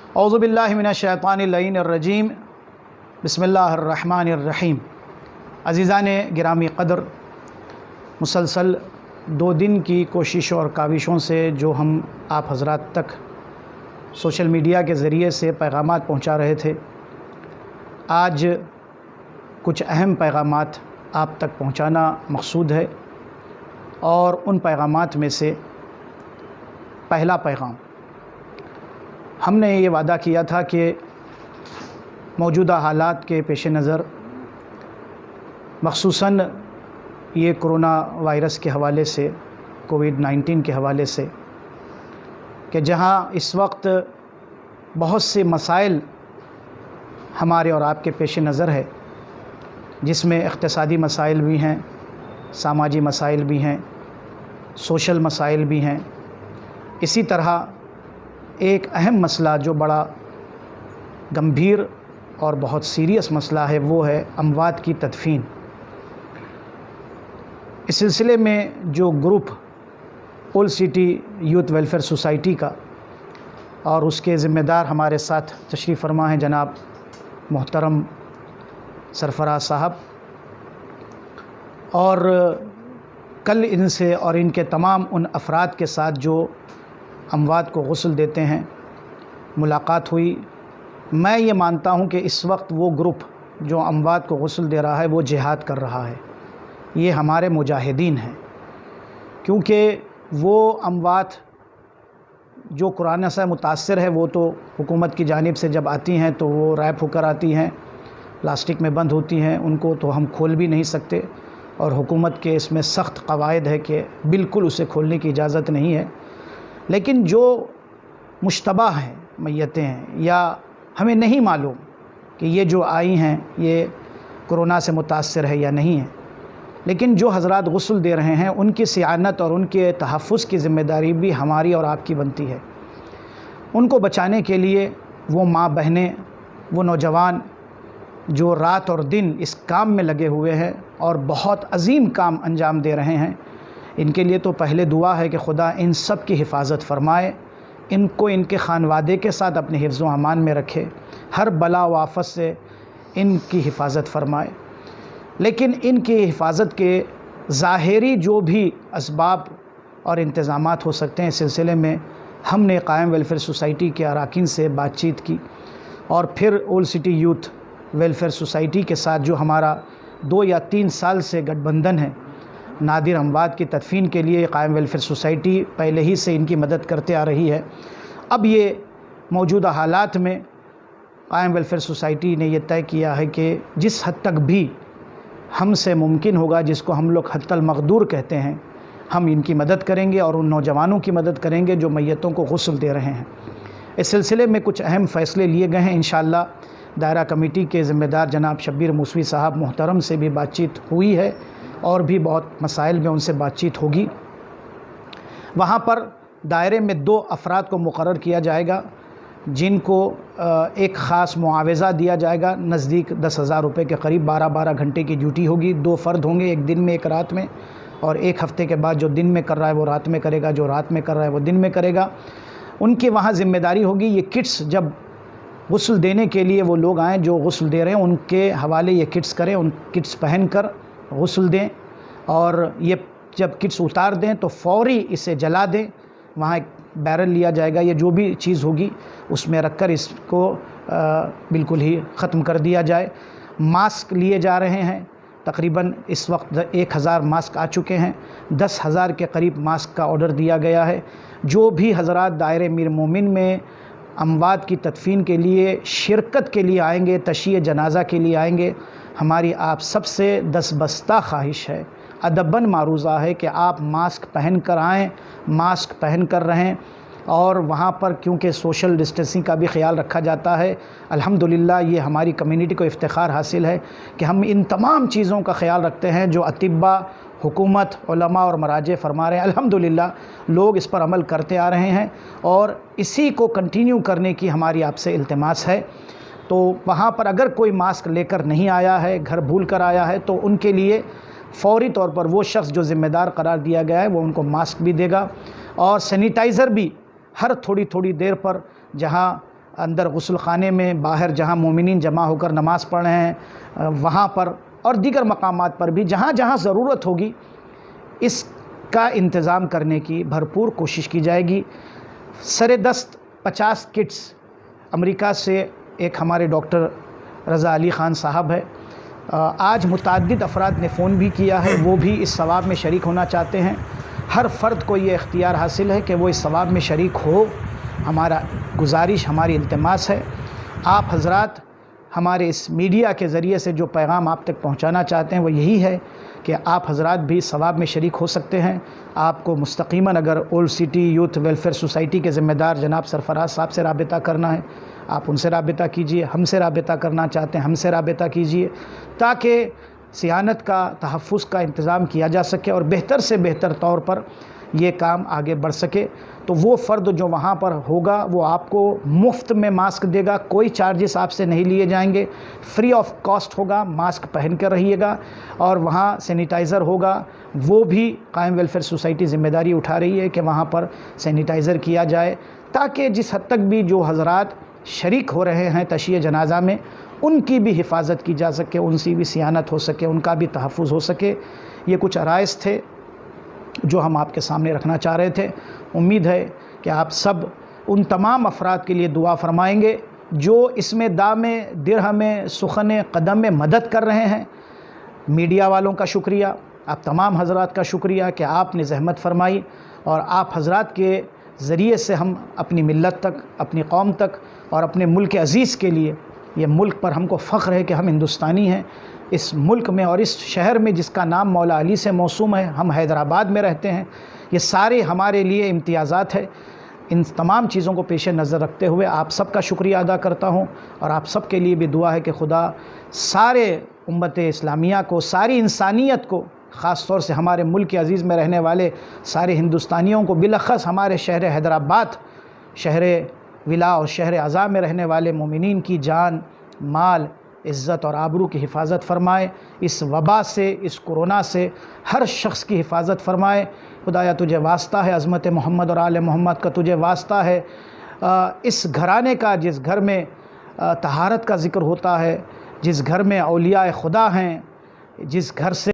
اعوذ باللہ من الشیطان اللعین الرجیم بسم اللہ الرحمن الرحیم۔ عزیزان گرامی قدر، مسلسل 2 دن کی کوششوں اور کاوشوں سے جو ہم آپ حضرات تک سوشل میڈیا کے ذریعے سے پیغامات پہنچا رہے تھے، آج کچھ اہم پیغامات آپ تک پہنچانا مقصود ہے، اور ان پیغامات میں سے پہلا پیغام، ہم نے یہ وعدہ کیا تھا کہ موجودہ حالات کے پیش نظر، مخصوصاً یہ کرونا وائرس کے حوالے سے، کووڈ-19 کے حوالے سے، کہ جہاں اس وقت بہت سے مسائل ہمارے اور آپ کے پیش نظر ہے، جس میں اقتصادی مسائل بھی ہیں، سماجی مسائل بھی ہیں، سوشل مسائل بھی ہیں، اسی طرح ایک اہم مسئلہ جو بڑا گمبھیر اور بہت سیریس مسئلہ ہے، وہ ہے اموات کی تدفین۔ اس سلسلے میں جو group old city youth welfare society کا اور اس کے ذمہ دار ہمارے ساتھ تشریف فرما ہیں جناب محترم سرفراز صاحب، اور کل ان سے اور ان کے تمام ان افراد کے ساتھ جو اموات کو غسل دیتے ہیں ملاقات ہوئی۔ میں یہ مانتا ہوں کہ اس وقت وہ گروپ جو اموات کو غسل دے رہا ہے وہ جہاد کر رہا ہے، یہ ہمارے مجاہدین ہیں، کیونکہ وہ اموات جو قرآن سے متاثر ہے وہ تو حکومت کی جانب سے جب آتی ہیں تو وہ ریپ ہو کر آتی ہیں، پلاسٹک میں بند ہوتی ہیں، ان کو تو ہم کھول بھی نہیں سکتے، اور حکومت کے اس میں سخت قواعد ہے کہ بالکل اسے کھولنے کی اجازت نہیں ہے۔ لیکن جو مشتبہ ہیں، میتیں ہیں، یا ہمیں نہیں معلوم کہ یہ جو آئی ہیں یہ کرونا سے متاثر ہے یا نہیں ہے، لیکن جو حضرات غسل دے رہے ہیں ان کی صیانت اور ان کے تحفظ کی ذمہ داری بھی ہماری اور آپ کی بنتی ہے۔ ان کو بچانے کے لیے وہ ماں بہنیں، وہ نوجوان جو رات اور دن اس کام میں لگے ہوئے ہیں اور بہت عظیم کام انجام دے رہے ہیں، ان کے لیے تو پہلے دعا ہے کہ خدا ان سب کی حفاظت فرمائے، ان کو ان کے خانوادے کے ساتھ اپنے حفظ و امان میں رکھے، ہر بلا و آفت سے ان کی حفاظت فرمائے۔ لیکن ان کی حفاظت کے ظاہری جو بھی اسباب اور انتظامات ہو سکتے ہیں، اس سلسلے میں ہم نے قائم ویلفیئر سوسائٹی کے اراکین سے بات چیت کی، اور پھر old city youth welfare society کے ساتھ جو ہمارا 2 یا 3 سال سے گٹھ بندھن ہے نادر اموات کی تدفین کے لیے، قائم ویلفیئر سوسائٹی پہلے ہی سے ان کی مدد کرتے آ رہی ہے۔ اب یہ موجودہ حالات میں قائم ویلفیئر سوسائٹی نے یہ طے کیا ہے کہ جس حد تک بھی ہم سے ممکن ہوگا، جس کو ہم لوگ حد المقدور کہتے ہیں، ہم ان کی مدد کریں گے اور ان نوجوانوں کی مدد کریں گے جو میتوں کو غسل دے رہے ہیں۔ اس سلسلے میں کچھ اہم فیصلے لیے گئے ہیں، انشاءاللہ دائرہ کمیٹی کے ذمہ دار جناب شبیر موسوی صاحب محترم سے بھی بات چیت ہوئی ہے، اور بھی بہت مسائل میں ان سے بات چیت ہوگی۔ وہاں پر دائرے میں 2 افراد کو مقرر کیا جائے گا، جن کو ایک خاص معاوضہ دیا جائے گا، نزدیک 10,000 روپے کے قریب، 12 گھنٹے کی ڈیوٹی ہوگی، 2 فرد ہوں گے، ایک دن میں ایک رات میں، اور 1 ہفتے کے بعد جو دن میں کر رہا ہے وہ رات میں کرے گا، جو رات میں کر رہا ہے وہ دن میں کرے گا۔ ان کی وہاں ذمہ داری ہوگی یہ کٹس جب غسل دینے کے لیے وہ لوگ آئیں جو غسل دے رہے ہیں، ان کے حوالے یہ کٹس کریں، ان کٹس پہن کر غسل دیں، اور یہ جب کٹس اتار دیں تو فوری اسے جلا دیں۔ وہاں ایک بیرل لیا جائے گا، یہ جو بھی چیز ہوگی اس میں رکھ کر اس کو بالکل ہی ختم کر دیا جائے۔ ماسک لیے جا رہے ہیں، تقریباً اس وقت 1,000 ماسک آ چکے ہیں، 10,000 کے قریب ماسک کا آرڈر دیا گیا ہے۔ جو بھی حضرات دائرے میر مومن میں اموات کی تدفین کے لیے شرکت کے لیے آئیں گے، تشییع جنازہ کے لیے آئیں گے، ہماری آپ سب سے دستبستہ خواہش ہے، ادباً معروضہ ہے کہ آپ ماسک پہن کر آئیں، ماسک پہن کر رہیں، اور وہاں پر کیونکہ سوشل ڈسٹینسنگ کا بھی خیال رکھا جاتا ہے۔ الحمدللہ یہ ہماری کمیونٹی کو افتخار حاصل ہے کہ ہم ان تمام چیزوں کا خیال رکھتے ہیں جو اطباء، حکومت، علماء اور مراجع فرما رہے ہیں۔ الحمدللہ لوگ اس پر عمل کرتے آ رہے ہیں، اور اسی کو کنٹینیو کرنے کی ہماری آپ سے التماس ہے۔ تو وہاں پر اگر کوئی ماسک لے کر نہیں آیا ہے، گھر بھول کر آیا ہے، تو ان کے لیے فوری طور پر وہ شخص جو ذمہ دار قرار دیا گیا ہے وہ ان کو ماسک بھی دے گا، اور سینیٹائزر بھی ہر تھوڑی تھوڑی دیر پر جہاں اندر غسل خانے میں، باہر جہاں مومنین جمع ہو کر نماز پڑھ رہے ہیں وہاں پر، اور دیگر مقامات پر بھی جہاں جہاں ضرورت ہوگی اس کا انتظام کرنے کی بھرپور کوشش کی جائے گی۔ سر دست 50 کٹس امریکہ سے ایک ہمارے ڈاکٹر رضا علی خان صاحب ہے، آج متعدد افراد نے فون بھی کیا ہے، وہ بھی اس ثواب میں شریک ہونا چاہتے ہیں۔ ہر فرد کو یہ اختیار حاصل ہے کہ وہ اس ثواب میں شریک ہو۔ ہمارا گزارش، ہماری التماس ہے، آپ حضرات ہمارے اس میڈیا کے ذریعے سے جو پیغام آپ تک پہنچانا چاہتے ہیں وہ یہی ہے کہ آپ حضرات بھی ثواب میں شریک ہو سکتے ہیں۔ آپ کو مستقیماً اگر old city youth welfare society کے ذمہ دار جناب سرفراز صاحب سے رابطہ کرنا ہے، آپ ان سے رابطہ کیجئے، ہم سے رابطہ کرنا چاہتے ہیں ہم سے رابطہ کیجئے، تاکہ صیانت کا، تحفظ کا انتظام کیا جا سکے اور بہتر سے بہتر طور پر یہ کام آگے بڑھ سکے۔ تو وہ فرد جو وہاں پر ہوگا وہ آپ کو مفت میں ماسک دے گا، کوئی چارجز آپ سے نہیں لیے جائیں گے، فری آف کاسٹ ہوگا، ماسک پہن کر رہیے گا، اور وہاں سینیٹائزر ہوگا، وہ بھی قائم ویلفیئر سوسائٹی ذمہ داری اٹھا رہی ہے کہ وہاں پر سینیٹائزر کیا جائے، تاکہ جس حد تک بھی جو حضرات شریک ہو رہے ہیں تشییع جنازہ میں ان کی بھی حفاظت کی جا سکے، ان سے بھی صیانت ہو سکے، ان کا بھی تحفظ ہو سکے۔ یہ کچھ عرائض تھے جو ہم آپ کے سامنے رکھنا چاہ رہے تھے۔ امید ہے کہ آپ سب ان تمام افراد کے لیے دعا فرمائیں گے جو اس میں دام درہم سخن قدم میں مدد کر رہے ہیں۔ میڈیا والوں کا شکریہ، آپ تمام حضرات کا شکریہ کہ آپ نے زحمت فرمائی، اور آپ حضرات کے ذریعے سے ہم اپنی ملت تک، اپنی قوم تک اور اپنے ملک عزیز کے لیے، یہ ملک پر ہم کو فخر ہے کہ ہم ہندوستانی ہیں، اس ملک میں اور اس شہر میں جس کا نام مولا علی سے موسوم ہے، ہم حیدرآباد میں رہتے ہیں، یہ سارے ہمارے لیے امتیازات ہے۔ ان تمام چیزوں کو پیش نظر رکھتے ہوئے آپ سب کا شکریہ ادا کرتا ہوں، اور آپ سب کے لیے بھی دعا ہے کہ خدا سارے امت اسلامیہ کو، ساری انسانیت کو، خاص طور سے ہمارے ملک عزیز میں رہنے والے سارے ہندوستانیوں کو، بالاخص ہمارے شہر حیدرآباد، شہر ولا اور شہر اعظم میں رہنے والے مومنین کی جان، مال، عزت اور آبرو کی حفاظت فرمائے۔ اس وبا سے، اس کورونا سے ہر شخص کی حفاظت فرمائے۔ خدایا تجھے واسطہ ہے، عظمت محمد اور آل محمد کا تجھے واسطہ ہے، اس گھرانے کا جس گھر میں طہارت کا ذکر ہوتا ہے، جس گھر میں اولیاء خدا ہیں، جس گھر سے